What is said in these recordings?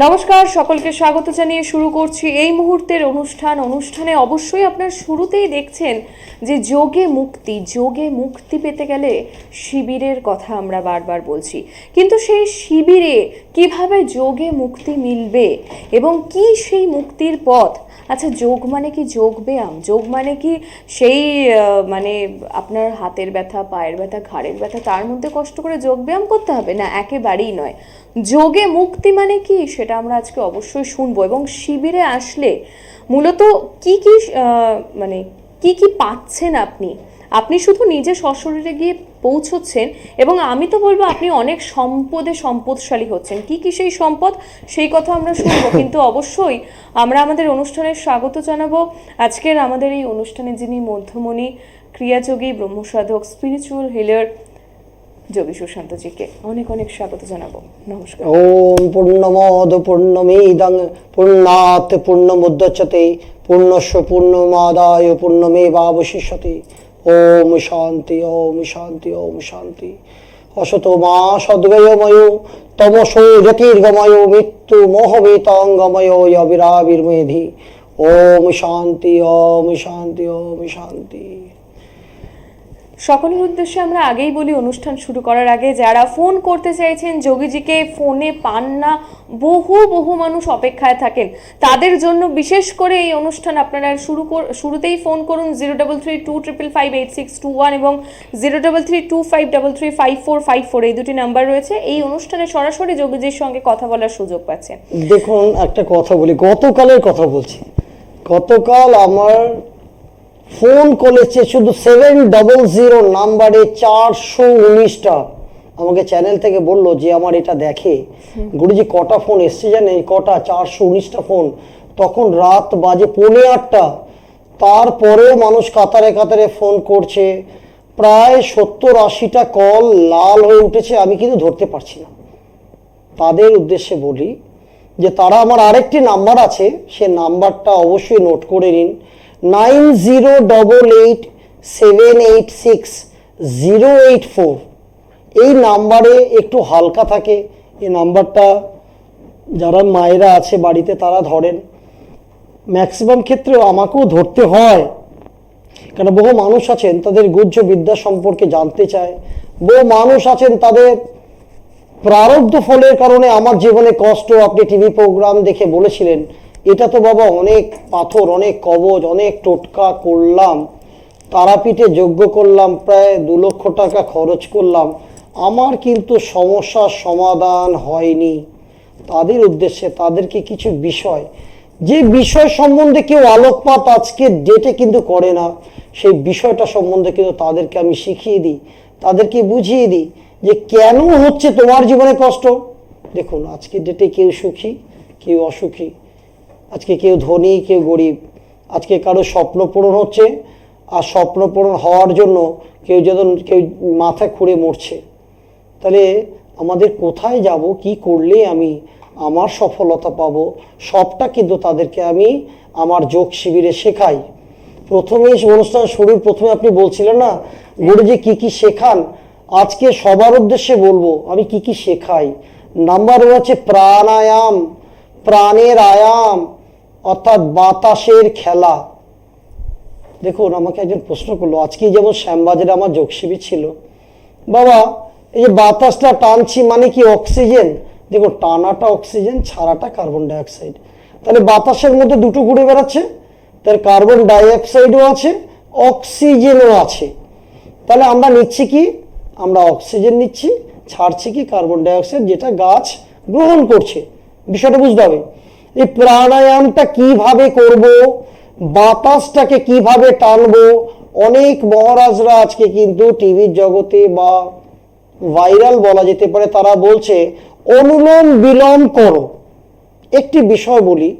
নমস্কার, সকলকে স্বাগত জানিয়ে শুরু করছি এই মুহূর্তের অনুষ্ঠানে অবশ্যই আপনার শুরুতেই দেখছেন যে যোগে মুক্তি পেতে গেলে শিবিরের কথা আমরা বারবার বলছি, কিন্তু সেই শিবিরে কিভাবে যোগে মুক্তি মিলবে এবং কি সেই মুক্তির পথ। আচ্ছা, যোগ মানে কি যোগ ব্যায়াম? যোগ মানে কি সেই মানে আপনার হাতের ব্যথা, পায়ের ব্যথা, ঘাড়ের ব্যথা, তার মধ্যে কষ্ট করে যোগ ব্যায়াম করতে হবে? না, একেবারেই নয়। যোগে মুক্তি মানে কি সেটা আমরা আজকে অবশ্যই শুনবো, এবং শিবিরে আসলে মূলত কি কি মানে কি পাচ্ছেন আপনি। আপনি শুধু নিজে সশরীরে গিয়ে পৌঁছচ্ছেন, এবং আমি তো বলবো আপনি অনেক সম্পদশালী হচ্ছেন। কি সেই সম্পদ, সেই কথা আমরা শুনবো। কিন্তু অবশ্যই আমরা আমাদের অনুষ্ঠানের স্বাগত জানাবো আজকের আমাদের এই অনুষ্ঠানে যিনি মধ্যমণি, ক্রিয়াযোগী, ব্রহ্মসাধক, স্পিরিচুয়াল হিলার যোগী সুশান্তজিকে অনেক অনেক স্বাগত জানাবো। নমস্কার। ওম পূর্ণমদ পূর্ণমিদং পূর্ণাৎ পূর্ণমুদচ্যতে পূর্ণস্য পূর্ণমাদায় পূর্ণমেবাবশিষ্যতে। ওম শান্তি ওম শান্তি ওম শান্তি। অসতো মা সদ্গয়ময় তমসো জ্যোতির্গময় মৃত্যু মোহবেতাঙ্গময় অবিরাবির্মেধি। ওম শান্তি ওম শান্তি ওম শান্তি। সকলের উদ্দেশ্যে আমরা আগেই বলি, অনুষ্ঠান শুরু করার আগে যারা ফোন করতে চাইছেন যোগীজিকে, ফোনে পান না, বহু মানুষ অপেক্ষায় থাকেন, তাদের জন্য বিশেষ করে এই অনুষ্ঠান আপনারা শুরুতেই ফোন করুন 0332558621 এবং 0332533545 এই দুটি নাম্বার রয়েছে। এই অনুষ্ঠানে সরাসরি যোগীজির সঙ্গে কথা বলার সুযোগ পাচ্ছেন। দেখুন, একটা কথা বলি, গতকালের কথা বলছি। গতকাল আমার ফোন করেছে শুধু 700 নাম্বারে 419টা। আমাকে চ্যানেল থেকে বলল যে আমার এটা দেখে গুরুজি কটা ফোন এসছে জানেন? কটা? 419টা ফোন। তখন রাত বাজে 7:45। তারপরেও মানুষ কাতারে কাতারে ফোন করছে। প্রায় 70-80টা কল লাল হয়ে উঠেছে, আমি কিন্তু ধরতে পারছি না। তাদের উদ্দেশ্যে বলি যে তারা আমার আরেকটি নাম্বার আছে, সে নাম্বারটা অবশ্যই নোট করে নিন। 9088786084। এই নাম্বারে একটু হালকা থাকে। এই নাম্বারটা যারা মায়েরা আছে বাড়িতে তারা ধরেন। ম্যাক্সিমাম ক্ষেত্রে আমাকেও ধরতে হয়, কারণ বহু মানুষ আছেন তাদের গুহ্য বিদ্যা সম্পর্কে জানতে চায়। বহু মানুষ আছেন তাদের প্রারব্ধ ফলের কারণে আমার জীবনে কষ্ট, আপনি টিভি প্রোগ্রাম দেখে বলেছিলেন এটা তো বাবা অনেক পাথর, অনেক কবজ, অনেক টোটকা করলাম, তারাপীঠে যজ্ঞ করলাম, প্রায় 2 লক্ষ টাকা খরচ করলাম, আমার কিন্তু সমস্যার সমাধান হয়নি। তাদের উদ্দেশ্যে তাদেরকে কিছু বিষয়, যে বিষয় সম্বন্ধে কেউ আলোকপাত আজকে ডেটে কিন্তু করে না, সেই বিষয়টা সম্বন্ধে কিন্তু তাদেরকে আমি শিখিয়ে দিই, তাদেরকে বুঝিয়ে দিই যে কেন হচ্ছে তোমার জীবনে কষ্ট। দেখুন, আজকে ডেটে কেউ সুখী, কেউ অসুখী, আজকে কেউ ধনী, কেউ গরিব। আজকে কারো স্বপ্ন পূরণ হচ্ছে, আর স্বপ্ন পূরণ হওয়ার জন্য কেউ মাথা খুঁড়ে মরছে। তাহলে আমাদের কোথায় যাব, কি করলে আমি আমার সফলতা পাবো, সবটা কিন্তু তাদেরকে আমি আমার যোগ শিবিরে শেখাই। প্রথমেই অনুষ্ঠান শুরুর প্রথমে আপনি বলছিলেন না গুরুজি কি শেখান, আজকে সবার উদ্দেশ্যে বলবো আমি কি শেখাই। নাম্বার 1 হচ্ছে প্রাণায়াম, প্রাণের আয়াম, অর্থাৎ বাতাসের খেলা। দেখুন, আমাকে একজন প্রশ্ন করলো, আজকে যেমন শ্যামবাজারে আমার যোগ শিবির ছিল, বাবা এই যে বাতাসটা টানছি মানে কি অক্সিজেন? দেখুন, টানাটা অক্সিজেন, ছাড়াটা কার্বন ডাইঅক্সাইড। তাহলে বাতাসের মধ্যে দুটো ঘুরে বেড়াচ্ছে, তার কার্বন ডাইঅক্সাইডও আছে, অক্সিজেনও আছে। তাহলে আমরা নিচ্ছি কি? আমরা অক্সিজেন নিচ্ছি, ছাড়ছি কি? কার্বন ডাইঅক্সাইড, যেটা গাছ গ্রহণ করছে। বিষয়টা বুঝতে হবে। এই প্রাণায়ামটা কিভাবে করব, বাতাসটাকে কিভাবে টানবো, অনেক মহারাজরা আজকে কিন্তু টিভির জগতে বা ভাইরাল বলা যেতে পারে, তারা বলছে অনুলোম বিলোম করো। একটি বিষয় বলি,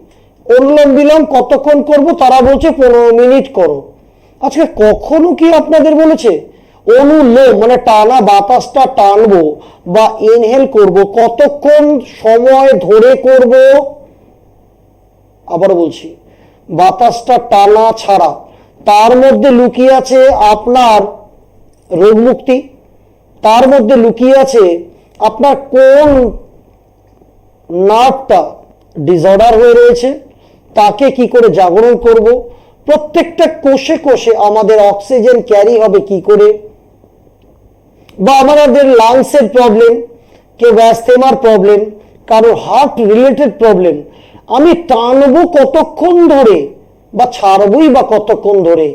অনুলোম বিলোম কতক্ষণ করব? তারা বলছে 15 মিনিট করো। আজকে কখনো কি আপনাদের বলেছে অনুলোম মানে টানা বাতাসটা টানবো বা ইনহেল করব কতক্ষণ সময় ধরে করব? আবার বলছি, বাতাসটা টানা ছাড়া তার মধ্যে লুকিয়ে আছে আপনার রোগ মুক্তি, তার মধ্যে লুকিয়ে আছে আপনার কোন নার্ভটা ডিসঅর্ডার হয়ে রয়েছে, তাকে কি করে জাগরণ করব, প্রত্যেকটা কোষে কোষে আমাদের অক্সিজেন ক্যারি হবে কি করে, বা আমাদের লাংসের প্রবলেম, কেউ অ্যাস্থেমার প্রবলেম, কারো হার্ট রিলেটেড প্রবলেম, আমি টানবো কতক্ষণ ধরে বা ছাড়বই বা কতক্ষণ ধরে,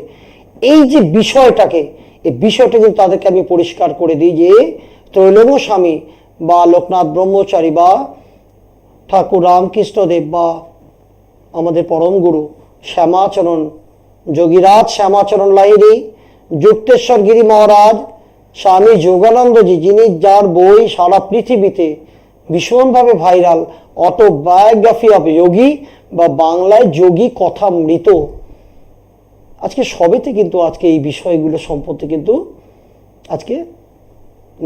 এই যে বিষয়টাকে, এই বিষয়টা কিন্তু তাদেরকে আমি পরিষ্কার করে দিই যে ত্রৈলঙ্গ স্বামী বা লোকনাথ ব্রহ্মচারী বা ঠাকুর রামকৃষ্ণদেব বা আমাদের পরম গুরু শ্যামাচরণ যোগীরাজ শ্যামাচরণ লাহিড়ী, যুক্তেশ্বর গিরি মহারাজ, স্বামী যোগানন্দজি, যিনি যার বই সারা পৃথিবীতে ভীষণভাবে ভাইরাল, অটোবায়োগ্রাফি অফ যোগী বা বাংলায় যোগী কথামৃত, আজকে সবেতে কিন্তু আজকে এই বিষয়গুলো সম্পর্কে কিন্তু আজকে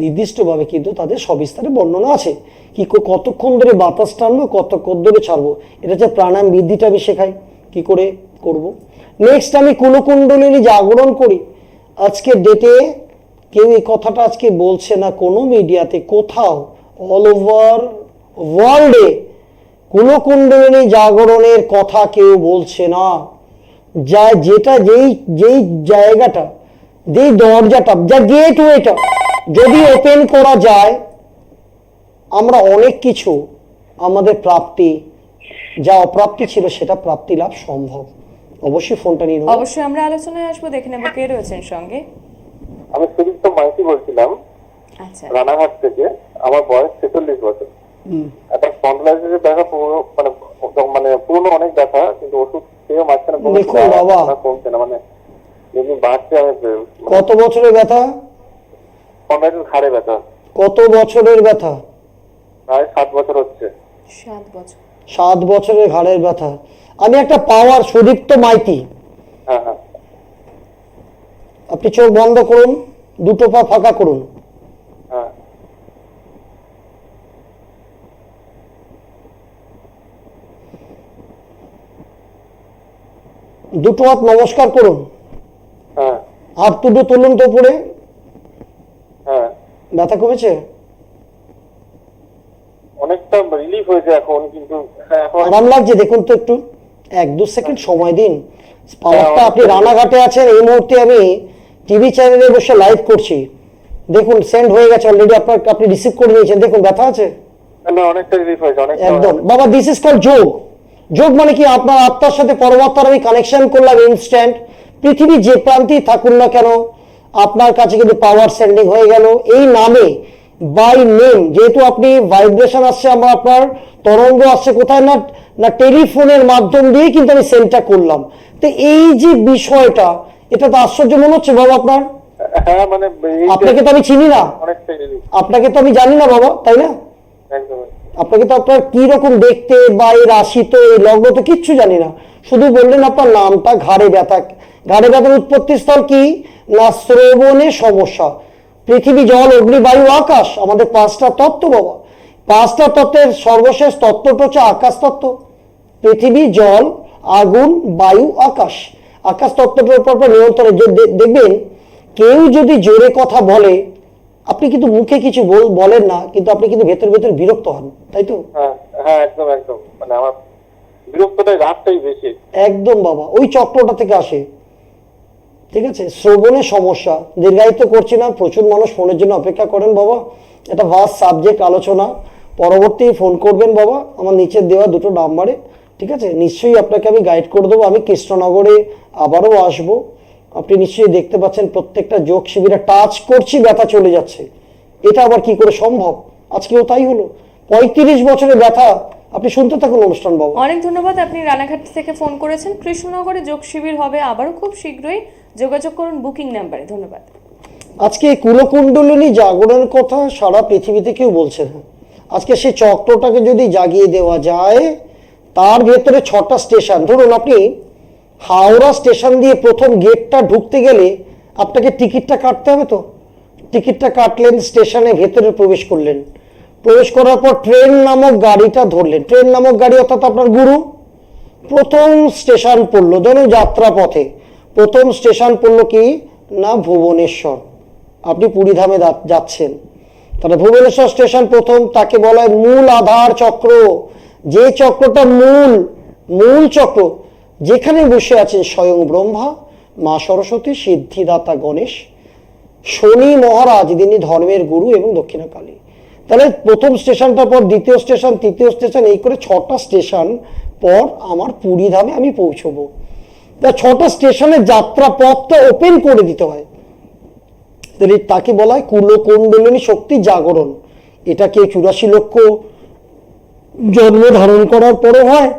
নির্দিষ্টভাবে কিন্তু তাদের সবিস্তারে বর্ণনা আছে, কি কতক্ষণ ধরে বাতাস টানবো, কতক্ষণ ধরে ছাড়বো, এটা হচ্ছে প্রাণায়াম বিদ্যিটা আমি শেখাই কি করে করব। নেক্সট আমি কুলকুণ্ডলিনী জাগরণ করি। আজকের ডেটে কেউ এই কথাটা আজকে বলছে না কোনো মিডিয়াতে, কোথাও অল ওভার ওয়ার্ল্ডে কুলকুণ্ডলিনী জাগরণের কথা কেউ বলছে না। যা যেটা যেই যেই জায়গাটা, যেই দরজাটা, যা গেটওয়েটা যদি ওপেন করা যায়, আমরা অনেক কিছু আমাদের প্রাপ্তি, যা অপ্রাপ্তি ছিল সেটা প্রাপ্তি লাভ সম্ভব। অবশ্যই ফোনটা নিয়ে নেব। অবশ্যই আমরা আলোচনায় আসবো, দেখে নেবো কে রয়েছেন সঙ্গে। আমি সুদীপ্ত মাইতি বলছিলাম আচ্ছা, রানাঘাট থেকে। আমার বয়স 46 বছর। একটা স্পন্ডলাইটিসের ব্যথা মানে পুরনো অনেক ব্যথা, কিন্তু ওষুধ খেয়ে মাঝখানে দেখুন বাবা, কমছে না, মানে যেদিন বাড়ছে আমি কত বছরের ব্যথা? স্পন্ডলাইটিস ঘাড়ে ব্যথা। কত বছরের ব্যথা? প্রায় 7 বছর হচ্ছে। 7 বছর। 7 বছরের ঘাড়ের ব্যথা। আমি একটা পাওয়ার, সুদীপ্ত মাইতি, হ্যাঁ হ্যাঁ আপনি চোখ বন্ধ করুন, দুটো পা ফাঁকা করুন। হ্যাঁ। দুটো হাত নমস্কার করুন, হ্যাঁ হাত দুটো তুলুন তো উপরে। হ্যাঁ, ব্যথা কমেছে? অনেকটা রিলিফ হয়েছে এখন, কিন্তু এখন আরাম লাগছে? দেখুন তো একটু 1-2 সেকেন্ড সময় দিন। পাওয়ারটা, আপনি রানাঘাটে আছেন এই মুহূর্তে, আমি টিভি চ্যানেলে বসে লাইভ করছি, দেখুন সেন্ড হয়ে গেছে অলরেডি, আপনি রিসিভ করে নিয়েছেন, দেখুন ব্যথা আছে না, অনেকটা রিলিফ হয়েছে, অনেকটা। একদম। বাবা, দিস ইজ কল্ড যোগ। যোগ মানে কি, আপনার আত্মার সাথে পরমাত্মার আমি কানেকশন করলাম ইনস্ট্যান্ট। পৃথিবীর যে প্রান্তেই থাকুন না কেন, আপনার কাছে কিন্তু পাওয়ার সেন্ডিং হয়ে গেল এই নামে, বাই নেম। যেহেতু আপনি ভাইব্রেশন আসছে, আমার আপনার তরঙ্গ আসছে কোথায় না, না টেলিফোনের মাধ্যম দিয়ে কিন্তু আমি সেন্ডটা করলাম। তো এই যে বিষয়টা, এটা তো আশ্চর্য মনে হচ্ছে বাবা আপনার? হ্যাঁ, মানে আপনাকে তো আমি চিনি না, অনেকটাই রিলিফ। আপনাকে তো আমি জানি না বাবা, তাই না? একদম। আপনাকে তো আপনার কি রকম দেখতে বা এই রাশি তো এই লগ্ন তো কিচ্ছু জানি না, শুধু বললেন আপনার নামটা ঘাড়ে ব্যথা। ঘাড়ে ব্যথার উৎপত্তি স্থল কি না, শ্রবণে সমস্যা। পৃথিবী, জল, অগ্নি, বায়ু, আকাশ, আমাদের 5টা তত্ত্ব বাবা। 5টা তত্ত্বের সর্বশেষ তত্ত্বটা হচ্ছে আকাশ তত্ত্ব। পৃথিবী, জল, আগুন, বায়ু, আকাশ। আকাশ তত্ত্বটার উপর নিয়ন্ত্রণে দেখবেন, কেউ যদি জোরে কথা বলে, আপনি কিন্তু মুখে কিছু বলেন না, কিন্তু আপনি কিন্তু ভেতর ভেতর বিরক্ত হন, তাই তো? হ্যাঁ হ্যাঁ, একদম একদম, মানে আমার বিরক্তটাই, রাগটাই বেশি। একদম বাবা, ওই চক্রটা থেকে আসে। ঠিক আছে, শ্রবণের সমস্যা, দীর্ঘায়িত করছি না, প্রচুর মানুষ ফোনের জন্য অপেক্ষা করেন বাবা, এটা ভাস্ট সাবজেক্ট আলোচনা, পরবর্তী ফোন করবেন বাবা আমার নিচের দেওয়া দুটো নাম্বারে। ঠিক আছে, নিশ্চয়ই আপনাকে আমি গাইড করে দেবো। আমি কৃষ্ণনগরে আবারও আসবো, আপনি নিশ্চয়ই দেখতে পাচ্ছেন প্রত্যেকটা যোগ শিবিরে টাচ করছি, ব্যথা চলে যাচ্ছে। এটা আবার কি করে সম্ভব? আজকেও তাই হলো। 35 বছরের ব্যথা। আপনি শুনতে থাকুন অনুষ্ঠান বাবু। অনেক ধন্যবাদ, আপনি রানাঘাট থেকে ফোন করেছেন। কৃষ্ণনগরে যোগ শিবির হবে আবারও খুব শীঘ্রই, যোগাযোগ করুন বুকিং নাম্বারে। ধন্যবাদ। আজকে কুলকুণ্ডলিনী জাগরণের কথা সারা পৃথিবীতে কেউ বলছে না। আজকে সেই চক্রটাকে যদি জাগিয়ে দেওয়া যায়, তার ভেতরে 6টা স্টেশন। ধরুন আপনি হাওড়া স্টেশন দিয়ে প্রথম গেটটা ঢুকতে গেলে আপনাকে টিকিটটা কাটতে হবে, তো টিকিটটা কাটলেন, স্টেশনে ভেতরে প্রবেশ করলেন, প্রবেশ করার পর ট্রেন নামক গাড়িটা ধরলেন। ট্রেন নামক গাড়ি অর্থাৎ আপনার গুরু। প্রথম স্টেশন পড়লো, ধরুন যাত্রা পথে প্রথম স্টেশন পড়লো কি না, ভুবনেশ্বর। আপনি পুরীধামে যাচ্ছেন, তাহলে ভুবনেশ্বর স্টেশন প্রথম, তাকে বলা হয় মূল আধার চক্র। যে চক্রটা মূল মূল চক্র, যেখানে বসে আছেন স্বয়ং ব্রহ্মা, মা সরস্বতী, সিদ্ধিদাতা গণেশ, শনি মহারাজ যিনি ধর্মের গুরু এবং দক্ষিণাকালী। তাহলে প্রথম স্টেশনটার পর দ্বিতীয় স্টেশন, তৃতীয় স্টেশন, এই করে 6টা স্টেশন পর আমার পুরী ধামে আমি পৌঁছবো। তা 6টা স্টেশনের যাত্রা পথটা ওপেন করে দিতে হয়। তাহলে তাকে বলা হয় কুলকুণ্ডলিনী শক্তি জাগরণ। এটা কেউ 84 লক্ষ জন্ম ধারণ করার পরও হয়,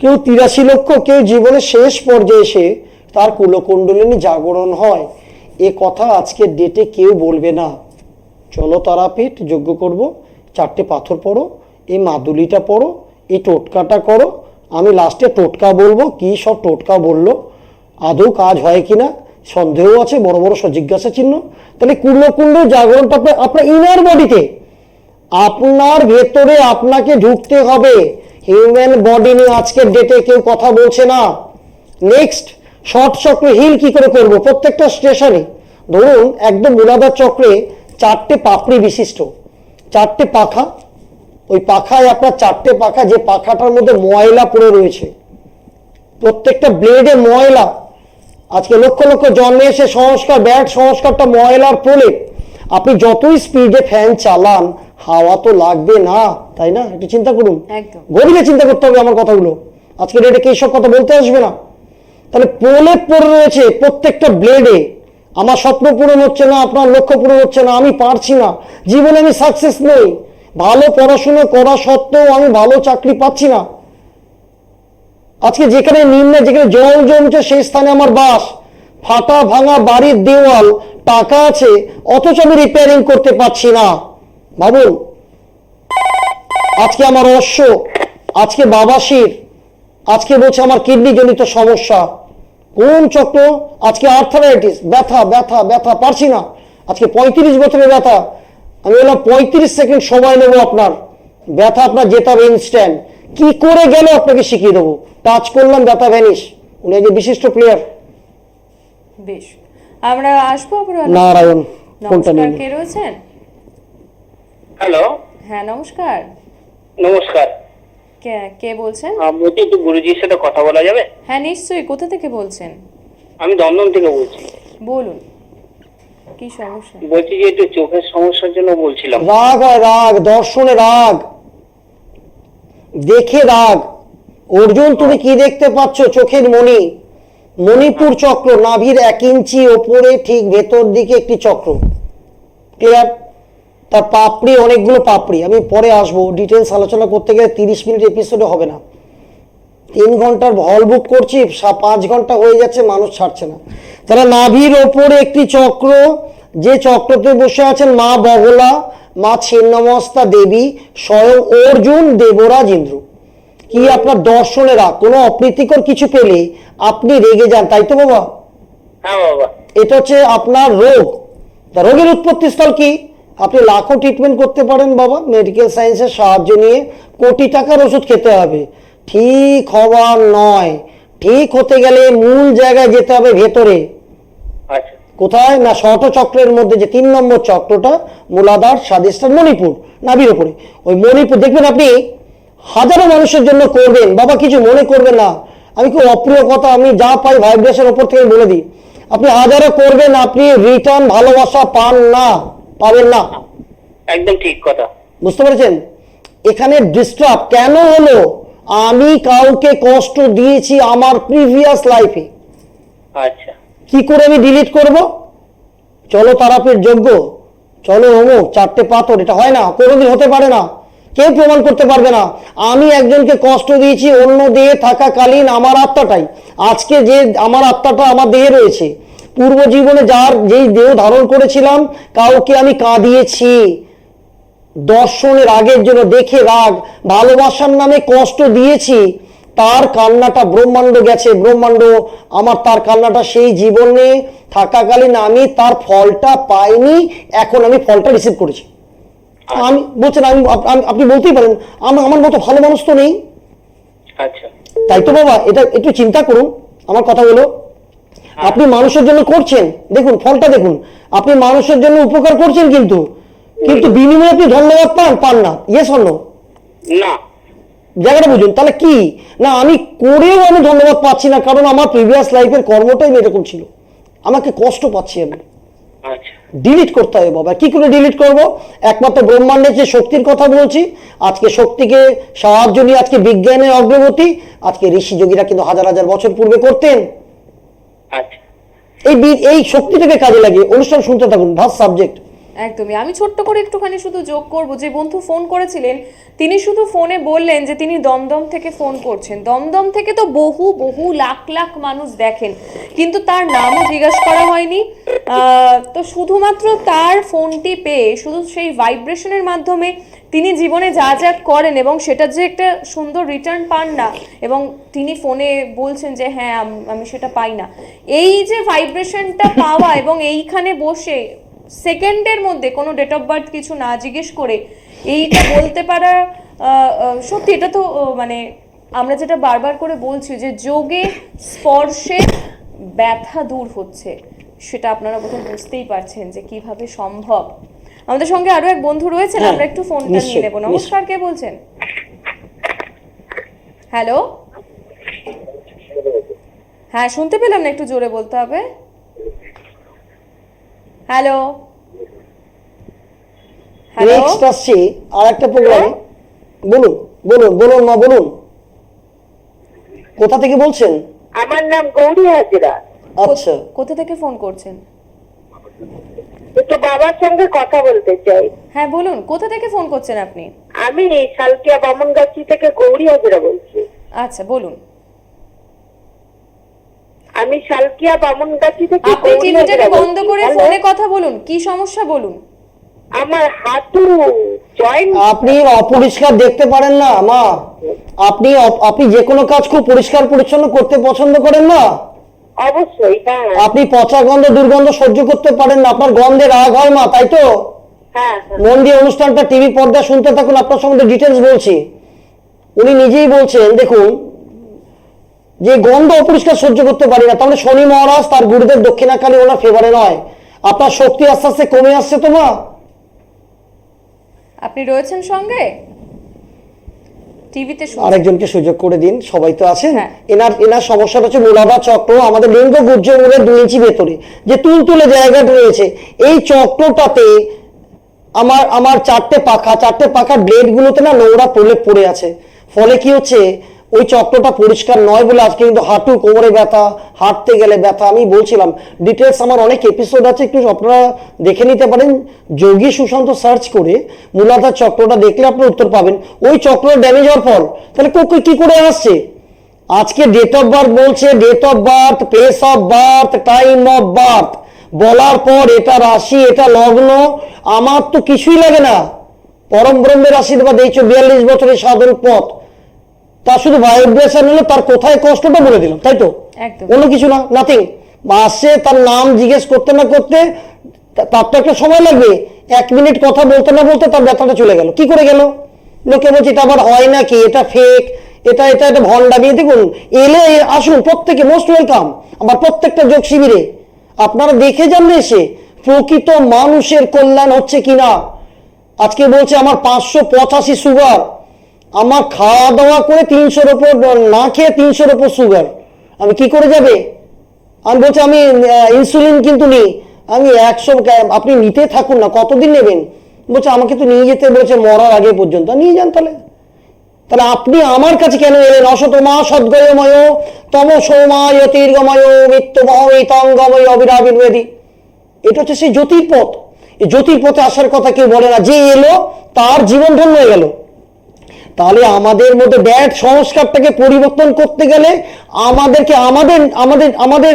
কেউ 83 লক্ষ, কেউ জীবনের শেষ পর্যায়ে এসে তার কুলকুণ্ডলিনী জাগরণ হয়। এ কথা আজকের ডেটে কেউ বলবে না। চলো তারাপীঠ যজ্ঞ করব, 4টে পাথর পড়ো, এই মাদুলিটা পড়ো, এই টোটকাটা করো। আমি লাস্টে টোটকা বলবো, কি সব টোটকা বললো, আদৌ কাজ হয় কিনা সন্দেহ আছে, বড় বড় জিজ্ঞাসা চিহ্ন। তাহলে কুলকুণ্ড জাগরণটা আপনার ইনার বডিতে, আপনার ভেতরে আপনাকে ঢুকতে হবে। হিউম্যান বডি নিয়ে আজকের ডেটে কেউ কথা বলছে না। নেক্সট, শর্ট চক্র হিল কি করে করব? প্রত্যেকটা স্টেশনে ধরুন একদম মূলাধার চক্রে 4টে পাপড়ি বিশিষ্ট, 4টে পাখা, ওই পাখায় আপনার 4টে পাখা, যে পাখাটার মধ্যে ময়লা পড়ে রয়েছে, প্রত্যেকটা ব্লেডে ময়লা। আজকে লক্ষ লক্ষ জন্মে এসে সংস্কার, ব্যাড সংস্কারটা ময়লার প্রলেপ। আপনি যতই স্পিডে ফ্যান চালান, হাওয়া তো লাগবে না, তাই না? একটু চিন্তা করুন, গভীরে চিন্তা করতে হবে আমার কথাগুলো। আজকে ডেটে কে সব কথা বলতে আসবে না। তাহলে প্রলেপ পড়ে রয়েছে প্রত্যেকটা ব্লেডে। আমার স্বপ্ন পূরণ হচ্ছে না, আপনার লক্ষ্য পূরণ হচ্ছে না, আমি পারছি না, জীবনে আমি সাকসেস নই, ভালো পড়াশোনা করা সত্ত্বেও আমি ভালো চাকরি পাচ্ছি না। আজকে যেখানে নিম্নে, যেখানে জল জমছে সেই স্থানে আমার বাস, ফাটা ভাঙা বাড়ির দেওয়াল, টাকা আছে অথচ আমি রিপেয়ারিং করতে পারছি না। ভাবুন, আজকে আমার অশ্ব, আজকে বাবাসির, আজকে বলছে আমার কিডনি জনিত সমস্যা। কোন চক্র? আজকে আর্থারাইটিস, ব্যথা ব্যথা ব্যথা, পারছি না। আজকে 35 বছরের ব্যথা। আমি বললাম 35 সেকেন্ড সময় নেবো, আপনার ব্যথা আপনার যেতে হবে ইনস্ট্যান্ট। কি করে গেল আপনাকে শিখিয়ে দেবো। টাচ করলাম, ব্যথা ভ্যানিশ। উনি একজন বিশিষ্ট প্লেয়ার। বেশ, আমরা আসবো আপনার নারায়ণ। কোনটা নমস্কার, নিন? কে রয়েছেন? হ্যালো, হ্যাঁ নমস্কার, নমস্কার। কে কে বলছেন? বলছি একটু গুরুজির সাথে কথা বলা যাবে? হ্যাঁ নিশ্চয়ই, কোথা থেকে বলছেন? আমি দমদম থেকে বলছি। বলুন, কি সমস্যা? বলছি যে একটু চোখের সমস্যার জন্য বলছিলাম। রাগ হয়, রাগ, দর্শনে রাগ, দেখে রাগ। অর্জুন, তুমি কি দেখতে পাচ্ছ? চোখের মণি, মণিপুর চক্র, নাভির 1 ইঞ্চি ওপরে ঠিক ভেতর দিকে একটি চক্র। ক্লিয়ার? তার পাপড়ি, অনেকগুলো পাপড়ি। আমি পরে আসবো, ডিটেলস আলোচনা করতে গেলে 30 মিনিট এপিসোডে হবে না। 3 ঘন্টার হল বুক করছি, 5 ঘন্টা হয়ে যাচ্ছে, মানুষ ছাড়ছে না। তারা নাভির ওপরে একটি চক্র, যে চক্রতে বসে আছেন মা বগলা, মা ছিন্নমস্তা দেবী, স্বয়ং অর্জুন দেবরাজ ইন্দ্র। কি আপনার দর্শনে রাগ, কোনো অপ্রীতিকর কিছু পেলে আপনি রেগে যান, তাই তো বাবা? হ্যাঁ বাবা। এটা হচ্ছে আপনার রোগ। তা রোগের উৎপত্তি স্থল কি? আপনি লাখো ট্রিটমেন্ট করতে পারেন বাবা, মেডিকেল সায়েন্সের সাহায্য নিয়ে কোটি টাকার ওষুধ খেতে হবে, ঠিক হওয়ার নয়। ঠিক হতে গেলে মূল জায়গায় যেতে হবে, ভেতরে। আচ্ছা। কোথায় না? শর্ট চক্রের মধ্যে যে 3 নম্বর চক্রটা, মূলাধার, স্বাধিষ্ঠান, মণিপুর, নাভির উপরে। ওই মণিপুর দেখবেন আপনি হাজারো মানুষের জন্য করবেন বাবা, কিছু মনে করবেন না। আমি খুব অপ্রিয় কথা, আমি যা পাই ভাইব্রেশন ওপর থেকে বলে দিই। আপনি হাজারো করবেন, আপনি রিটার্ন ভালোবাসা পান না, পাবেন না। একদম ঠিক কথা। বুঝতে পেরেছেন? এখানে ডিস্টার্ব কেন হলো? আমি কাউকে কষ্ট দিয়েছি আমার প্রিভিয়াস লাইফে। আচ্ছা। কি করে আমি ডিলিট করব? চলো তারাপীঠ যজ্ঞ, চলো অমুক, 4টে পাথর, এটা হয় না, কোনোদিন হতে পারে না, কেউ প্রমাণ করতে পারবে না। আমি একজনকে কষ্ট দিয়েছি অন্য দেহে থাকাকালীন আমার আত্মাটাই। আজকে যে আমার আত্মাটা আমার দেহে রয়েছে, পূর্ব জীবনে যার যেই দেহ ধারণ করেছিলাম, কাউকে আমি কাঁদিয়েছি দর্শনের রাগের জন্য, দেখে রাগ, ভালোবাসার নামে কষ্ট দিয়েছি। তার কান্নাটা ব্রহ্মাণ্ড গেছে, ব্রহ্মাণ্ড আমার, তার কান্নাটা সেই জীবনে থাকাকালীন আমি তার ফলটা পাইনি, এখন আমি ফলটা রিসিভ করেছি। আমি বলছেন, আপনি বলতেই পারেন আমার মতো ভালো মানুষ তো নেই। আচ্ছা। তাই তো বাবা, এটা একটু চিন্তা করুন আমার কথাগুলো। আপনি মানুষের জন্য করছেন, দেখুন ফলটা দেখুন। আপনি মানুষের জন্য উপকার করছেন, কিন্তু বিনিময়ে আপনি ধন্যবাদ পান না? Yes or no? না। জায়গাটা বুঝুন। তাহলে কি না আমি করেও আমি ধন্যবাদ পাচ্ছি না, কারণ আমার প্রিভিয়াস লাইফের কর্মটাই এরকম ছিল, আমাকে কষ্ট পাচ্ছি আমি। আচ্ছা ডিলিট করতে হবে বাবা, কি করে ডিলিট করব? একমাত্র ব্রহ্মাণ্ডের যে শক্তির কথা বলছি, আজকে শক্তিকে সাহায্য নিয়ে আজকে বিজ্ঞানের অগ্রগতি, আজকে ঋষি যোগীরা কিন্তু হাজার হাজার বছর পূর্বে করতেন। আচ্ছা এই শক্তিটাকে কাজে লাগিয়ে অনুষ্ঠান শুনতে থাকুন, ভাস সাবজেক্ট। একদমই। আমি ছোট্ট করে একটুখানি শুধু যোগ করব, যে বন্ধু ফোন করেছিলেন তিনি শুধু ফোনে বললেন যে তিনি দমদম থেকে ফোন করছেন। দমদম থেকে তো বহু বহু লাখ লাখ মানুষ দেখেন, কিন্তু তার নামও জিজ্ঞাসা করা হয়নি। তো শুধুমাত্র তার ফোনটি পেয়ে, শুধু সেই ভাইব্রেশনের মাধ্যমে তিনি জীবনে যা যা করেন এবং সেটার যে একটা সুন্দর রিটার্ন পান না, এবং তিনি ফোনে বলছেন যে হ্যাঁ আমি সেটা পাই না, এই যে ভাইব্রেশনটা পাওয়া এবং এইখানে বসে সেকেন্ডের মধ্যে কোনো ডেট অফ বার্থ কিছু না জিজ্ঞেস করে এইটা বলতে পারা, সত্যি এটা তো মানে আমরা যেটা বারবার করে বলছি যে যোগে স্পর্শে ব্যথা দূর হচ্ছে, সেটা আপনারা বোধহয় বুঝতেই পারছেন যে কিভাবে সম্ভব। আমাদের সঙ্গে আরো এক বন্ধু রয়েছেন, হ্যাঁ, আমরা একটু ফোনটা নিয়ে নিশ্চয়ই, নেব। নমস্কার, কে বলছেন? হ্যালো, হ্যাঁ শুনতে পেলাম না, একটু জোরে বলতে হবে। হ্যালো হ্যালো, নেক্সট আসছি আর একটা প্রোগ্রামে। বলুন বলুন বলুন মা বলুন, কোথা থেকে বলছেন? আমার নাম গৌরী হাজরা। আচ্ছা, কোথা থেকে ফোন করছেন? একটু বাবার সঙ্গে কথা বলতে চাই। হ্যাঁ বলুন, কোথা থেকে ফোন করছেন আপনি? আমি শালকিয়া বামনগাছি থেকে গৌরী হাজরা বলছি। আচ্ছা বলুন। আমি শালকিয়া বামনগাছি থেকে আপনি গৌরী টিভিটাকে হাজরা বন্ধ বলছি। করে হ্যালো? ফোনে কথা বলুন, কি সমস্যা বলুন। আমার হাঁটু জয়েন্ট। আপনি অপরিষ্কার দেখতে পারেন না মা? আপনি যে কোনো কাজ খুব পরিষ্কার পরিচ্ছন্ন করতে পছন্দ করেন না? অবশ্যই হ্যাঁ আপনি পচা গন্ধ দুর্গন্ধ সহ্য করতে পারেন না, আপনার গন্ধে রাগ হয় মা, তাই তো? হ্যাঁ হ্যাঁ। মন দিয়ে অনুষ্ঠানটা টিভি পর্দা শুনতে থাকুন, আপনার সঙ্গে ডিটেলস বলছি। উনি নিজেই বলছেন, দেখুন, যে গন্ধ অপরিষ্কার সহ্য করতে পারি না, তাহলে শনি মহারাজ তার গুরুদেব দক্ষিণাকালী ওনার ফেভারে নয়। আপনার শক্তি আস্তে আস্তে কমে আসছে তো মা? আপনি রয়েছেন সঙ্গে টিভিতে? আরেকজনকে সুযোগ করে দিন, সবাই তো আছেন। হ্যাঁ। এনার সমস্যাটা হচ্ছে মূলাধার চক্র, আমাদের লিঙ্গ গুজ্জ মূলের 2 ইঞ্চি ভেতরে যে তুলতুলে জায়গাটা রয়েছে, এই চক্রটাতে আমার চারটে পাখা ব্লেড গুলোতে না নোংরা প্রলেপ পড়ে আছে। ফলে কি হচ্ছে, ওই চক্রটা পরিষ্কার নয় বলে আজকে কিন্তু হাঁটু কোমরে ব্যথা, হাঁটতে গেলে ব্যথা। আমি বলছিলাম ডিটেলস আমার অনেক এপিসোড আছে, একটু আপনারা দেখে নিতে পারেন। যোগী সুশান্ত সার্চ করে মূলাধার চক্রটা দেখলে আপনারা উত্তর পাবেন। ওই চক্র ড্যামেজ হওয়ার ফল তাহলে কি করে আসছে? আজকে ডেট অফ বার্থ বলছে, date of birth, place of birth, time of birth বলার পর এটা রাশি, এটা লগ্ন, আমার তো কিছুই লাগে না। পরম ব্রহ্মের আশীর্বাদ, এই 42 বছরের সাধন পথ, তা শুধু ভাইব্রেশন হলো, তার কোথায় কষ্টটা বলে দিলাম, তাই তো? একদম। অন্য কিছু না, নাথিং। আসছে, তার নাম জিজ্ঞেস করতে না করতে তার তো একটা সময় লাগবে। 1 মিনিট কথা বলতে না বলতে তার ব্যথাটা চলে গেল। কি করে গেল? লোকে বলছে এটা আবার হয় নাকি, এটা ফেক, এটা ভণ্ডামি। দেখুন, এলে আসুন, প্রত্যেকে মোস্ট ওয়েলকাম আমার প্রত্যেকটা যোগ শিবিরে। আপনারা দেখে যান এসে প্রকৃত মানুষের কল্যাণ হচ্ছে কিনা। আজকে বলছে আমার 585 সুগার, আমার খাওয়া দাওয়া করে 300-র উপর, না খেয়ে 300-র উপর সুগার, আমি কি করে যাবে? আমি বলছি আমি ইনসুলিন কিন্তু নিই, আমি 100, আপনি নিতে থাকুন না, কতদিন নেবেন? বলছে আমাকে তো নিয়ে যেতে বলেছে মরার আগে পর্যন্ত। নিয়ে যান তাহলে আপনি আমার কাছে কেন এলেন? অসতমা সদ্গয়ময় তমসোমা জ্যোতির্গময় মৃত্যুময় তঙ্গময় অবিরাবির্বেদী। এটা হচ্ছে সেই জ্যোতির্পথ। এই জ্যোতির্পথে আসার কথা কেউ বলে না। যে এলো তার জীবন ধন্য হয়ে গেল। তাহলে আমাদের মধ্যে ব্যাড সংস্কারটাকে পরিবর্তন করতে গেলে আমাদেরকে আমাদের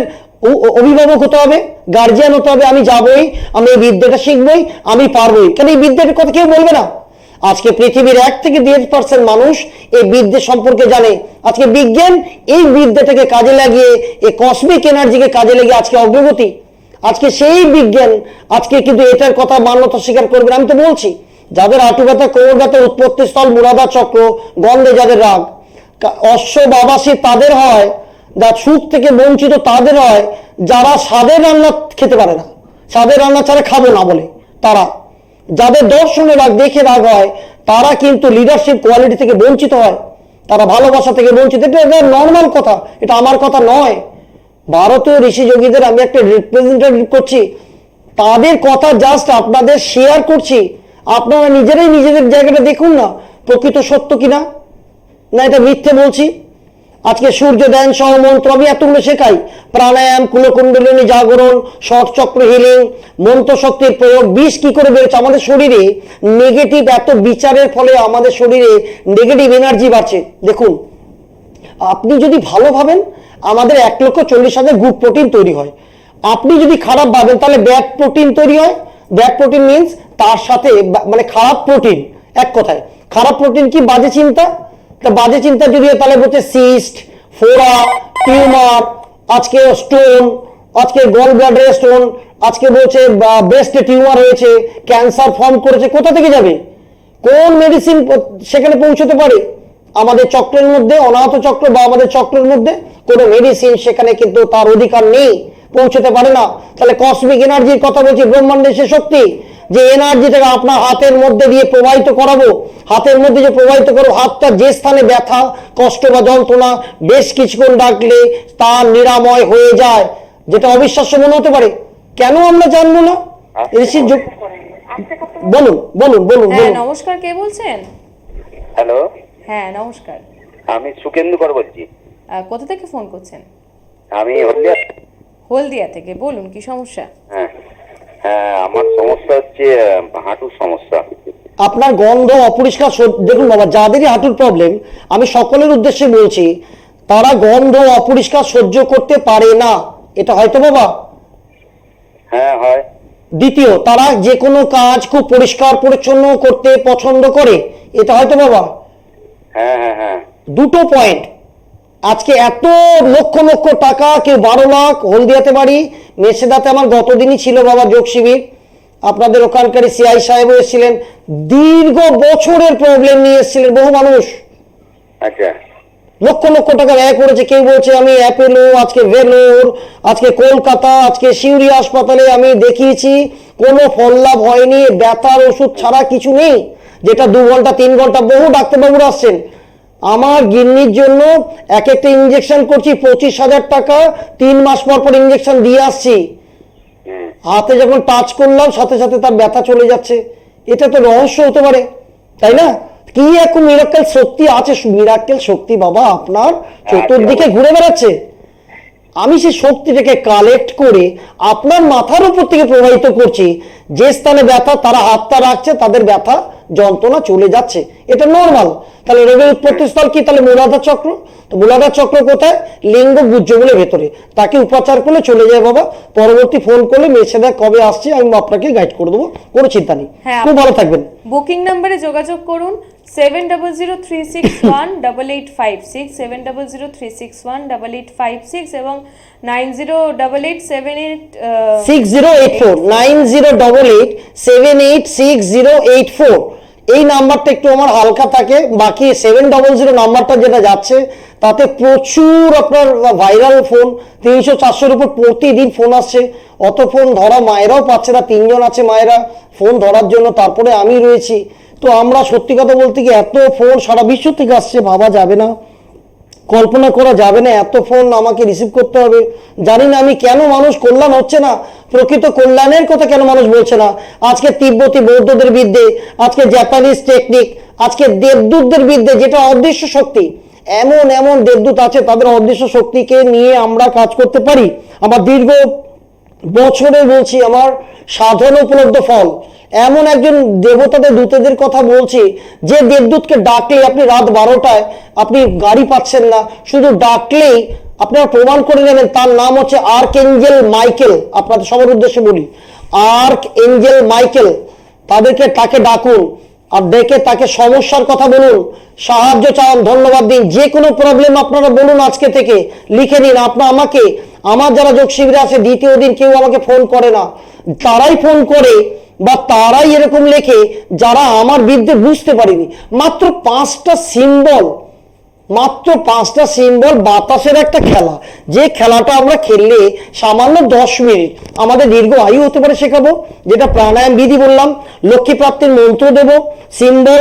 অভিভাবক হতে হবে, গার্জিয়ান হতে হবে। আমি যাবই, আমি এই বিদ্যাটা শিখবই, আমি পারবই। কেন এই বিদ্যাটার কথা কেউ বলবে না? আজকে পৃথিবীর 1 থেকে 1.5% মানুষ এই বিদ্যা সম্পর্কে জানে। আজকে বিজ্ঞান এই বিদ্যাটাকে কাজে লাগিয়ে, এই কসমিক এনার্জিকে কাজে লাগিয়ে আজকে অগ্রগতি। আজকে সেই বিজ্ঞান আজকে কিন্তু এটার কথা মান্যতা স্বীকার করবে। আমি তো বলছি, যাদের হাঁটু ব্যথা, কোমর ব্যথা, উৎপত্তি স্থল মূলাধার চক্র, গন্ধে যাদের রাগ, অশ্ব বাবাসী তাদের হয়, যা সুখ থেকে বঞ্চিত তাদের হয়, যারা স্বাদের রান্না খেতে পারে না, স্বাদের রান্না ছাড়া খাবো না বলে তারা, যাদের দর্শনে রাগ, দেখে রাগ হয়, তারা কিন্তু লিডারশিপ কোয়ালিটি থেকে বঞ্চিত হয়। তারা ভালোবাসা থেকে বঞ্চিত। এটা নর্মাল কথা, এটা আমার কথা নয়। ভারতীয় ঋষি যোগীদের আমি একটা রিপ্রেজেন্টেটিভ করছি, তাদের কথা জাস্ট আপনাদের শেয়ার করছি। আপনারা নিজেরাই নিজেদের জায়গাটা দেখুন না, প্রকৃত সত্য কিনা, না এটা মিথ্যে বলছি। আজকে সূর্য ধ্যান সহ মন্ত্র আমি এতগুলো শেখাই, প্রাণায়াম, কুলকুণ্ডলিনী জাগরণ, ষট চক্র হিলিং, মন্ত্র শক্তির প্রয়োগ। বিষ কি করে বেরোচ্ছে আমাদের শরীরে, নেগেটিভ এত বিচারের ফলে আমাদের শরীরে নেগেটিভ এনার্জি বাড়ছে। দেখুন, আপনি যদি ভালো ভাবেন আমাদের 1,40,000 গুড প্রোটিন তৈরি হয়। আপনি যদি খারাপ ভাবেন তাহলে ব্যাড প্রোটিন তৈরি হয়। ব্যাড প্রোটিন মিনস তার সাথে মানে খারাপ প্রোটিন। এক কথায় খারাপ প্রোটিন কি? বাজে চিন্তা। তা বাজে চিন্তা যদি হয় তাহলে বলছে সিস্ট, ফোড়া, টিউমার, আজকে স্টোন, আজকে গল ব্লাডারে স্টোন, আজকে বলছে ব্রেস্টে টিউমার হয়েছে, ক্যান্সার ফর্ম করেছে। কোথা থেকে যাবে? কোন মেডিসিন সেখানে পৌঁছতে পারে? আমাদের চক্রের মধ্যে, অনাহত চক্র বা আমাদের চক্রের মধ্যে কোনো মেডিসিন সেখানে কিন্তু তার অধিকার নেই, পৌঁছতে পারে না। তাহলে কসমিক এনার্জির কথা বলছি, ব্রহ্মাণ্ডের সে শক্তি, যে এনার্জিটাকে আপনার হাতের মধ্যে দিয়ে প্রবাহিত করাবো। হাতের মধ্যে যে প্রবাহিত করবো, হাতটা যে স্থানে ব্যথা, কষ্ট বা যন্ত্রণা বেশ কিছুক্ষণ ডাকলে তা নিরাময় হয়ে যায়। যেটা অবিশ্বাস্য মনে হতে পারে, কেন আমরা জানবো না? ঋষির যোগ। বলুন বলুন বলুন হ্যাঁ, বলুন। নমস্কার, কে বলছেন? হ্যালো, হ্যাঁ, নমস্কার। আমি সুকেন্দু কর বলছি। কোথা থেকে ফোন করছেন? আমি হলদিয়া। হলদিয়া থেকে। বলুন, কি সমস্যা? হ্যাঁ হ্যাঁ, আমার সমস্যা হচ্ছে হাঁটুর সমস্যা। আপনার গন্ধ, অপরিষ্কার দেখুন বাবা, যাদেরই হাঁটুর প্রবলেম, আমি সকলের উদ্দেশ্যে বলছি, তারা গন্ধ অপরিষ্কার সহ্য করতে পারে না। এটা হয়তো বাবা? হ্যাঁ হয়। দ্বিতীয়, তারা যে কোনো কাজ খুব পরিষ্কার পরিচ্ছন্ন করতে পছন্দ করে। এটা হয়তো বাবা? হ্যাঁ হ্যাঁ হ্যাঁ। দুটো পয়েন্ট। আজকে এত লক্ষ লক্ষ টাকা, কেউ 12 লাখ, হলদিয়াতে বাড়ি, মেছেদাতে আমার গতদিনই ছিল বাবা যোগ শিবির। আপনাদের ওখানকার সিআই সাহেবও এসেছিলেন, দীর্ঘ বছরের প্রবলেম নিয়ে এসেছিলেন বহু মানুষ। আচ্ছা। লক্ষ লক্ষ টাকা ব্যয় করেছে। কেউ বলছে আমি অ্যাপেলো, আজকে ভেলোর, আজকে কলকাতা, আজকে সিউড়ি হাসপাতালে আমি দেখিয়েছি, কোনো ফল লাভ হয়নি। ব্যথার ওষুধ ছাড়া কিছু নেই, যেটা 2 ঘন্টা 3 ঘন্টা। বহু ডাক্তারবাবুরা আসছেন। আমার গিন্নির জন্য এক একটা ইঞ্জেকশন করছি 25,000 টাকা, 3 মাস পর পর ইঞ্জেকশন দিয়ে আসছি। হাতে যখন টাচ করলাম সাথে সাথে তার ব্যথা চলে যাচ্ছে। এটা তো রহস্য হতে পারে, তাই না? কি এখন মিরাক্কেল শক্তি আছে, মিরাক্কেল শক্তি বাবা আপনার চতুর্দিকে ঘুরে বেড়াচ্ছে। আমি সেই শক্তিটাকে কালেক্ট করে আপনার মাথার উপর থেকে প্রবাহিত করছি। যে স্থানে ব্যথা তারা হাতটা রাখছে, তাদের ব্যথা যন্ত্রণা চলে যাচ্ছে। এটা নর্মাল। তাহলে রোগের উৎপত্তি স্থল কি? তাহলে মূলাধার চক্র। তো মূলাধার চক্র কোথায়? লিঙ্গ গুজ্জগুলোর ভেতরে। তাকে উপচার করলে চলে যায় বাবা। পরবর্তী ফোন করলে মেছেদা কবে আসছে আমি আপনাকে গাইড করে দেবো, কোনো চিন্তা নেই। হ্যাঁ, খুব ভালো থাকবেন। বুকিং নাম্বারে যোগাযোগ করুন 7003618856, 7003618856 এবং 908878 6084 9088786084। এই নাম্বারটা একটু আমার হালকা থাকে। বাকি 700 নাম্বারটা যেটা যাচ্ছে তাতে প্রচুর আপনার ভাইরাল ফোন, 300-400-র উপর প্রতিদিন ফোন আসছে। অত ফোন ধরা মায়েরাও পাচ্ছে না। 3 জন আছে মায়েরা ফোন ধরার জন্য, তারপরে আমি রয়েছি। তো আমরা সত্যি কথা বলতে কি, এত ফোন সারা বিশ্ব থেকে আসছে, ভাবা যাবে না, কল্পনা করা যাবে না। এত ফোন আমাকে রিসিভ করতে হবে। জানি না আমি কেন মানুষ কল্যাণ হচ্ছে না, প্রকৃত কল্যাণের কথা কেন মানুষ বলছে না। আজকে তিব্বতী বৌদ্ধদের বিদ্যে, আজকে জাপানিজ টেকনিক, আজকে দেবদূতদের বিদ্যে, যেটা অদৃশ্য শক্তি। এমন এমন দেবদূত আছে, তাদের অদৃশ্য শক্তিকে নিয়ে আমরা কাজ করতে পারি। আমার দীর্ঘ বছরে বলছি, আমার সাধন উপলব্ধ ফল। এমন একজন দেবতাদের দূতদের কথা বলছি, যে দেবদূতকে ডাকলে আপনি রাত 12টায় আপনি গাড়ি পাচ্ছেন না, শুধু ডাকলেই আপনারা প্রমাণ করে নেবেন। তার নাম হচ্ছে আর্কএঞ্জেল মাইকেল। আপনাদের সবার উদ্দেশ্যে বলি, আর্কএঞ্জেল মাইকেল। তাকে ডাকুন আর ডেকে তাকে সমস্যার কথা বলুন, সাহায্য চান, ধন্যবাদ দিন। যে কোনো প্রবলেম আপনারা বলুন, আজকে থেকে লিখে নিন। আমাকে, আমার যারা যোগ শিবিরে আছে, দ্বিতীয় দিন কেউ আমাকে ফোন করে না, তারাই ফোন করে বা তারাই এরকম লেখে যারা আমার বিদ্যে বুঝতে পারিনি। মাত্র 5টা সিম্বল মাত্র 5টা সিম্বল, বাতাসের একটা খেলা, যে খেলাটা আমরা খেললে সামান্য 10 মিনিট আমাদের দীর্ঘ আয়ু হতে পারে শেখাবো। যেটা প্রাণায়াম বিধি বললাম, লক্ষ্মী প্রাপ্তির মন্ত্র দেব, সিম্বল,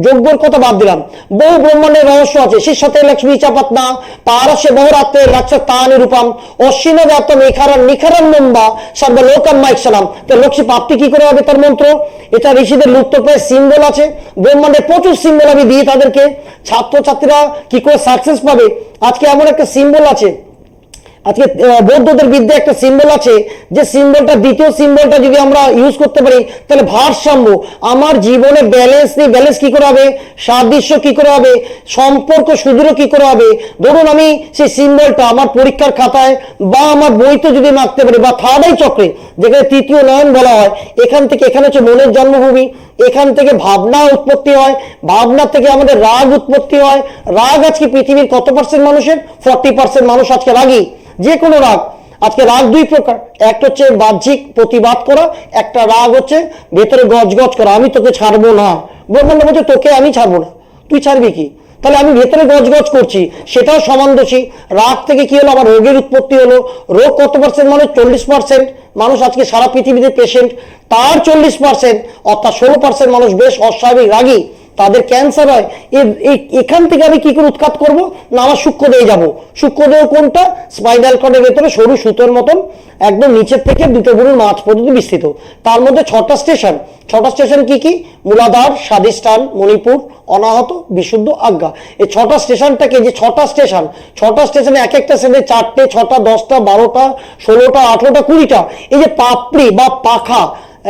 যজ্ঞর কথা বাদ দিলাম, বহু ব্রহ্মাণ্ডের রহস্য আছে। সেই সাথে লক্ষ্মী চাপাতনা পারস্য বহুরাত্রে লক্ষ্য তানি রূপম অশ্বিন ব্যাপ্তম নিখারান নম্বা সর্বলোকাম মাইকসালাম। তো লক্ষ্মী প্রাপ্তি কি করে হবে তার মন্ত্র, এটা ঋষিদের লুপ্তপ্রায় সিম্বল আছে। ব্রহ্মাণ্ডের প্রচুর সিম্বল আমি দিই তাদেরকে, ছাত্রছাত্রীরা কি করে সাকসেস পাবে। আজকে এমন একটা সিম্বল আছে, আজকে বৌদ্ধদের বিদ্যা একটা সিম্বল আছে, যে সিম্বলটা, দ্বিতীয় সিম্বলটা যদি আমরা ইউজ করতে পারি তাহলে ভারসাম্য, আমার জীবনে ব্যালেন্স নেই, ব্যালেন্স কি করে হবে, সাদৃশ্য কি করে হবে, সম্পর্ক সুদৃঢ় কি করে হবে। ধরুন আমি সেই সিম্বলটা আমার পরীক্ষার খাতায় বা আমার বইতে যদি মাখতে পারি, বা থার্ড আই চক্রে যেখানে তৃতীয় নয়ন বলা হয়, এখান থেকে, এখানে হচ্ছে মনের জন্মভূমি, এখান থেকে ভাবনা উৎপত্তি হয়, ভাবনা থেকে আমাদের রাগ উৎপত্তি হয়। রাগ আজকে পৃথিবীর কত পার্সেন্ট মানুষের, 40% মানুষ আজকে রাগী। যে কোনো রাগ, আজকে রাগ দুই প্রকার, একটা হচ্ছে বাহ্যিক প্রতিবাদ করা, একটা রাগ হচ্ছে ভেতরে গজগজ করা, আমি তোকে ছাড়বো না। ব্রহ্মাণ্ড বলছে তোকে আমি ছাড়বো না, তুই ছাড়বি কি, তাহলে আমি ভেতরে গজগজ করছি, সেটাও সমান দোষী। রাগ থেকে কি হলো, আমার রোগের উৎপত্তি হলো। রোগ কত পার্সেন্ট মানুষ, 40% মানুষ আজকে সারা পৃথিবীতে পেশেন্ট, তার 40% অর্থাৎ 16% মানুষ বেশ অস্বাভাবিক রাগী, তাদের ক্যান্সার হয়। এখান থেকে আমি কি করে উৎখাত করব না, আমার সূক্ষ্মদেহে যাব। সূক্ষ্মদেহ কোনটা, স্পাইনাল কর্ডের ভেতরে সরু সুতোর মতন একদম নিচের থেকে দুটো বুড়োর মাঝ পর্যন্ত বিস্তৃত। তার মধ্যে 6টা স্টেশন। 6টা স্টেশন কি কি, মূলাধার, স্বাধিষ্ঠান, মণিপুর, অনাহত, বিশুদ্ধ, আজ্ঞা। এই 6টা স্টেশনটাকে, যে 6টা স্টেশন, 6টা স্টেশনে এক একটা স্টেশনে 4টে, 6টা, 10টা, 12টা, 16টা, 18টা, 20টা, এই যে পাপড়ি বা পাখা,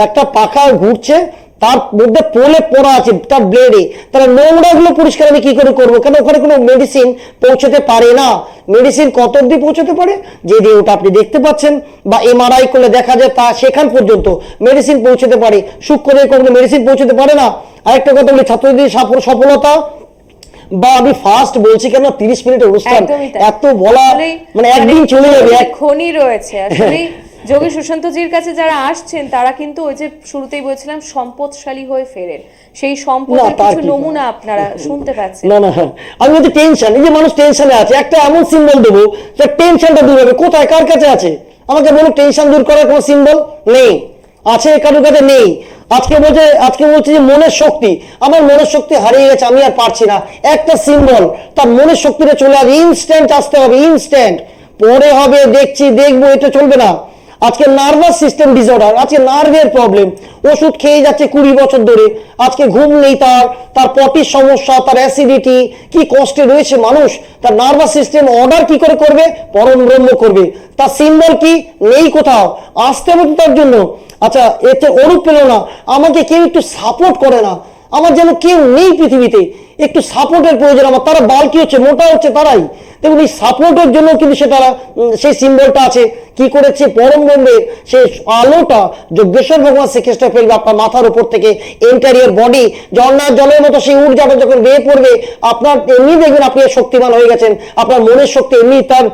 একটা পাখা ঘুরছে, তার মধ্যে পোলে পড়া আছে তার ব্লেডে, তাহলে নোংরা গুলো পরিষ্কার আমি কি করে করবো, কেন ওখানে কোনো মেডিসিন পৌঁছতে পারে না। মেডিসিন কত অব্দি পৌঁছতে পারে, যে দেহটা আপনি দেখতে পাচ্ছেন বা এমআরআই করলে দেখা যায় তা সেখান পর্যন্ত মেডিসিন পৌঁছতে পারে, সূক্ষ্মদেহে কোনো মেডিসিন পৌঁছতে পারে না। আরেকটা কথা বলি, ছাত্রদের সফলতা, বা আমি ফার্স্ট বলছি কেন, 30 মিনিটের অনুষ্ঠান, এত বলা মানে একদিন চলে যাবে, খনি রয়েছে আসলে। যোগী সুশান্তজির কাছে যারা আসছেন তারা কিন্তু ওই যে শুরুতেই বলছিলাম সম্পদশালী হয়ে ফেরেন, সেই সম্পদের কিছু নমুনা আপনারা শুনতে পাচ্ছেন। না, আমি বলছি টেনশন, এই যে মানুষ টেনশনে আছে, একটা এমন সিম্বল দেবো যে টেনশনটা দূর হবে। কোথায়, কার কাছে আছে, আমাকে বলুন। টেনশন দূর করার কোনো সিম্বল নেই, আছে কারোর কাছে নেই। আজকে বলছে যে মনের শক্তি, আমার মনের শক্তি হারিয়ে গেছে, আমি আর পারছি না, একটা সিম্বল, তার মনের শক্তিটা চলে আসবে, ইনস্ট্যান্ট আসতে হবে, ইনস্ট্যান্ট। পরে হবে, দেখবো, এটা চলবে না। আজকে নার্ভাস সিস্টেম ডিসঅর্ডার, আজকে নার্ভের প্রবলেম, ওষুধ খেয়ে যাচ্ছে 20 বছর ধরে, আজকে ঘুম নেই, তার পটির সমস্যা, তার অ্যাসিডিটি, কি কষ্টে রয়েছে মানুষ। তার নার্ভাস সিস্টেম অর্ডার কি করে করবে, পরম ব্রহ্ম করবে। তার সিম্বল কি নেই, কোথাও আসতে হবে তার জন্য। আচ্ছা, এতে ওরূপ পেল না, আমাকে কেউ একটু সাপোর্ট করে না, আমার যেন কেউ নেই পৃথিবীতে, একটু সাপোর্টের প্রয়োজন আমার। তারা বালকি হচ্ছে, মোটা হচ্ছে তারাই, দেখুন এই সাপোর্টের জন্য কিন্তু সেই সিম্বলটা আছে। কি করেছে, পরম ব্রহ্মের সেই আলোটা যজ্ঞেশ্বর ভগবান শ্রীকৃষ্ণ ফেলবে আপনার মাথার উপর থেকে, এন্টারিয়ার বডি ঝর্ণার জলের মতো সেই ঊর্জাটা যখন বেয়ে পড়বে, আপনার এমনি দেখবেন আপনি শক্তিমান হয়ে গেছেন, আপনার মনের শক্তি এমনি তার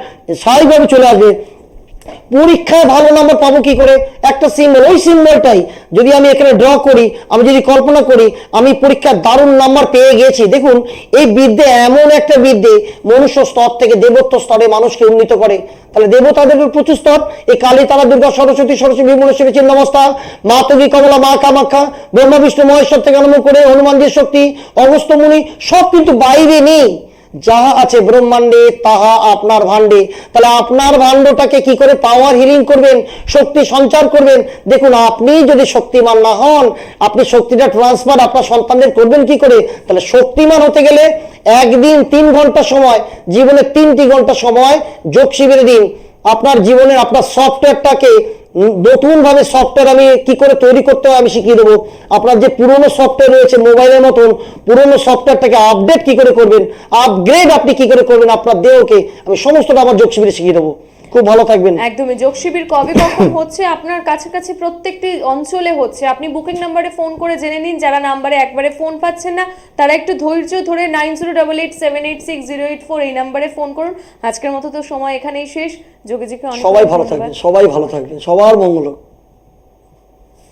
স্বাভাবিকভাবে চলে আসবে। পরীক্ষায় ভালো নাম্বার পাবো কি করে, একটা সিম্বল, ওই সিম্বলটাই যদি আমি এখানে ড্র করি, আমি যদি কল্পনা করি আমি পরীক্ষায় দারুণ নাম্বার পেয়ে গেছি। দেখুন এই বিদ্যে এমন একটা বিদ্যে, মনুষ্য স্তর থেকে দেবত্ব স্তরে মানুষকে উন্নীত করে। তাহলে দেবতাদের প্রচুর স্তর, এই কালী, তারা, দুর্গা, সরস্বতী, বিমলেশ্বরী, চিন্নমস্তা, মা তগী, কমলা, মা কামাখ্যা, ব্রহ্মা, বিষ্ণু, মহেশ্বর থেকে আরম্ভ করে হনুমানজির শক্তি, অগস্ত্য মুনি, সব কিন্তু বাইরে নেই। যাহা আছে ব্রহ্মাণ্ডে তাহা আপনার ভাণ্ডে। তাহলে আপনার ভাণ্ডটাকে কি করে পাওয়ার হিলিং করবেন, শক্তি সঞ্চার করবেন। দেখুন আপনি যদি শক্তিমান না হন, আপনি শক্তিটা ট্রান্সফার আপনার সন্তানদের করবেন কি করে। তাহলে শক্তিমান হতে গেলে একদিন 3 ঘন্টা সময়, জীবনে 3টি ঘন্টা সময় যোগ শিবিরে দিন। আপনার জীবনের আপনার সফটওয়্যারটাকে নতুন ভাবে সফটওয়্যার আমি কি করে তৈরি করতে হয় আমি শিখিয়ে দেবো। আপনার যে পুরনো সফটওয়্যার রয়েছে মোবাইলের মতন, পুরনো সফটওয়্যারটাকে আপডেট কি করে করবেন, আপগ্রেড আপনি কি করে করবেন আপনার দেহকে, আমি সমস্তটা আমার যোগ শিবিরে শিখিয়ে দেবো। খুব ভালো থাকবেন। একদমই। যোগ শিবির কবে কখন হচ্ছে, আপনার কাছাকাছি প্রত্যেকটি অঞ্চলে হচ্ছে, আপনি বুকিং নাম্বারে ফোন করে জেনে নিন। যারা নাম্বারে একবারে ফোন পাচ্ছেন না তারা একটু ধৈর্য ধরে 9088786084 এই নাম্বারে ফোন করুন। আজকের মতো তো সময় এখানেই শেষ। যোগীজিকে অনেক সবাই ভালো থাকবেন, সবাই ভালো থাকবেন, সবার মঙ্গল হোক।